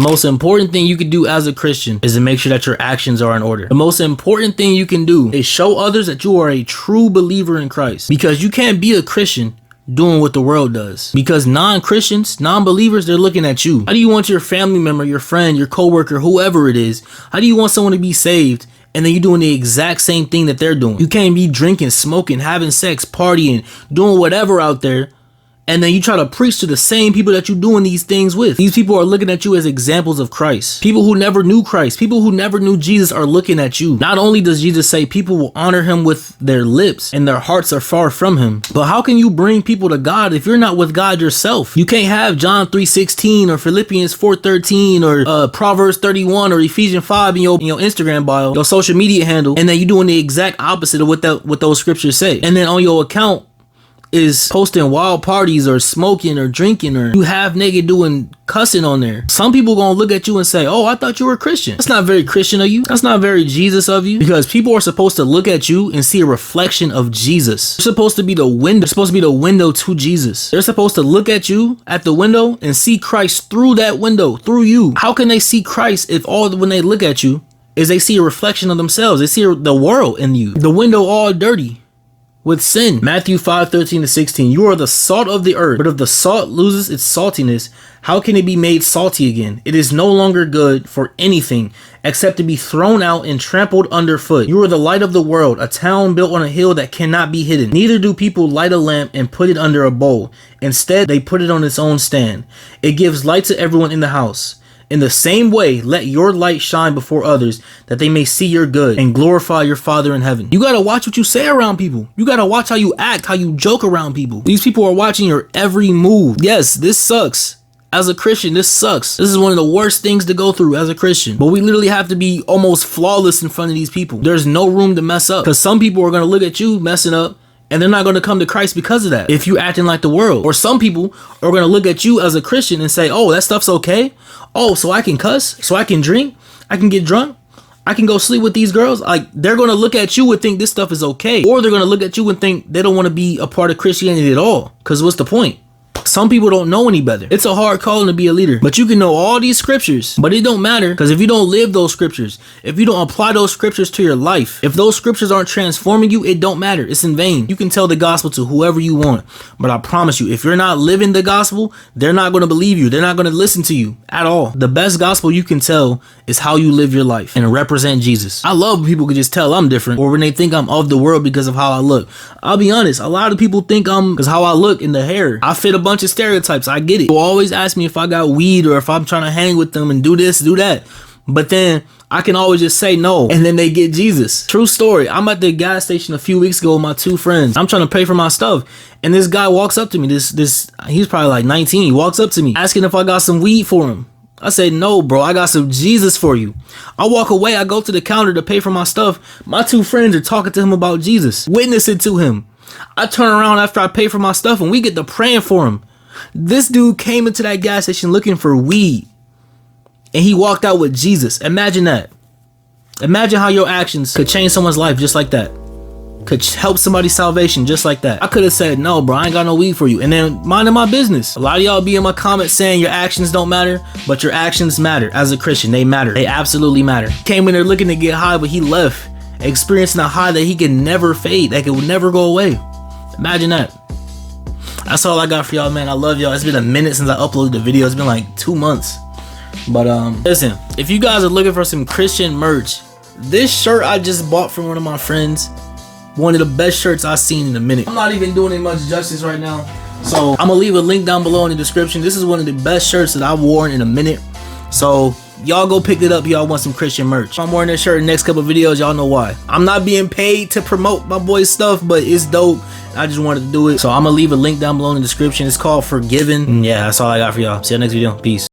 The most important thing you can do as a Christian is to make sure that your actions are in order. The most important thing you can do is show others that you are a true believer in Christ, because you can't be a Christian doing what the world does. Because non-Christians, non-believers, they're looking at you. How do you want your family member, your friend, your coworker, whoever it is, how do you want someone to be saved and then you're doing the exact same thing that they're doing? You can't be drinking, smoking, having sex, partying, doing whatever out there, and then you try to preach to the same people that you're doing these things with. These people are looking at you as examples of Christ. People who never knew Christ, people who never knew Jesus are looking at you. Not only does Jesus say people will honor him with their lips and their hearts are far from him, but how can you bring people to God if you're not with God yourself? You can't have John 3:16 or Philippians 4:13 or Proverbs 31 or Ephesians 5 in your Instagram bio, your social media handle, and then you're doing the exact opposite of what those scriptures say. And then on your account is posting wild parties or smoking or drinking, or you half naked doing cussing on there. Some people gonna look at you and say, oh, I thought you were a Christian. That's not very Christian of you. That's not very Jesus of you, because people are supposed to look at you and see a reflection of Jesus. They're supposed to be the window. They're supposed to be the window to Jesus. They're supposed to look at you at the window and see Christ through that window, through you. How can they see Christ if when they look at you is they see a reflection of themselves? They see the world in you. The window all dirty with sin. Matthew 5:13-16. You are the salt of the earth, but if the salt loses its saltiness, how can it be made salty again? It is no longer good for anything except to be thrown out and trampled underfoot. You are the light of the world, a town built on a hill that cannot be hidden. Neither do people light a lamp and put it under a bowl. Instead, they put it on its own stand. It gives light to everyone in the house. In the same way, let your light shine before others, that they may see your good and glorify your Father in heaven. You gotta watch what you say around people. You gotta watch how you act, how you joke around people. These people are watching your every move. Yes, this sucks. As a Christian, this sucks. This is one of the worst things to go through as a Christian. But we literally have to be almost flawless in front of these people. There's no room to mess up, because some people are gonna look at you messing up and they're not going to come to Christ because of that, if you acting like the world. Or some people are going to look at you as a Christian and say, oh, that stuff's okay? Oh, so I can cuss? So I can drink? I can get drunk? I can go sleep with these girls? Like, they're going to look at you and think this stuff is okay. Or they're going to look at you and think they don't want to be a part of Christianity at all. Because what's the point? Some people don't know any better. It's a hard calling to be a leader, but you can know all these scriptures, but it don't matter, because if you don't live those scriptures, if you don't apply those scriptures to your life, if those scriptures aren't transforming you, it don't matter. It's in vain. You can tell the gospel to whoever you want, but I promise you, if you're not living the gospel, they're not going to believe you. They're not going to listen to you at all. The best gospel you can tell is how you live your life and represent Jesus. I love when people can just tell I'm different, or when they think I'm of the world because of how I look. I'll be honest, a lot of people think I'm because how I look in the hair. I fit a bunch of stereotypes. I get it. People always ask me if I got weed or if I'm trying to hang with them and do this, do that. But then I can always just say no, and then they get Jesus. True story. I'm at the gas station a few weeks ago with my two friends. I'm trying to pay for my stuff, and this guy walks up to me. He's probably like 19. He walks up to me asking if I got some weed for him. I said, no, bro, I got some Jesus for you. I walk away. I go to the counter to pay for my stuff. My two friends are talking to him about Jesus, witnessing to him. I turn around after I pay for my stuff, and we get to praying for him. This dude came into that gas station looking for weed, and he walked out with Jesus. Imagine that. Imagine how your actions could change someone's life just like that. Could help somebody's salvation just like that. I could have said, no, bro, I ain't got no weed for you, and then minding my business. A lot of y'all be in my comments saying your actions don't matter, but your actions matter. As a Christian, they matter. They absolutely matter. Came in there looking to get high, but he left experiencing a high that he can never fade, that could never go away. Imagine that. That's all I got for y'all, man. I love y'all. It's been a minute since I uploaded the video. It's been like 2 months. But listen, if you guys are looking for some Christian merch, this shirt I just bought from one of my friends, one of the best shirts I've seen in a minute. I'm not even doing it much justice right now, so I'm gonna leave a link down below in the description. This is one of the best shirts that I've worn in a minute, so y'all go pick it up. Y'all want some Christian merch. I'm wearing this shirt in the next couple of videos. Y'all know why. I'm not being paid to promote my boy's stuff, but it's dope. I just wanted to do it, so I'm gonna leave a link down below in the description. It's called Forgiven. Yeah, that's all I got for y'all. See you next video. Peace.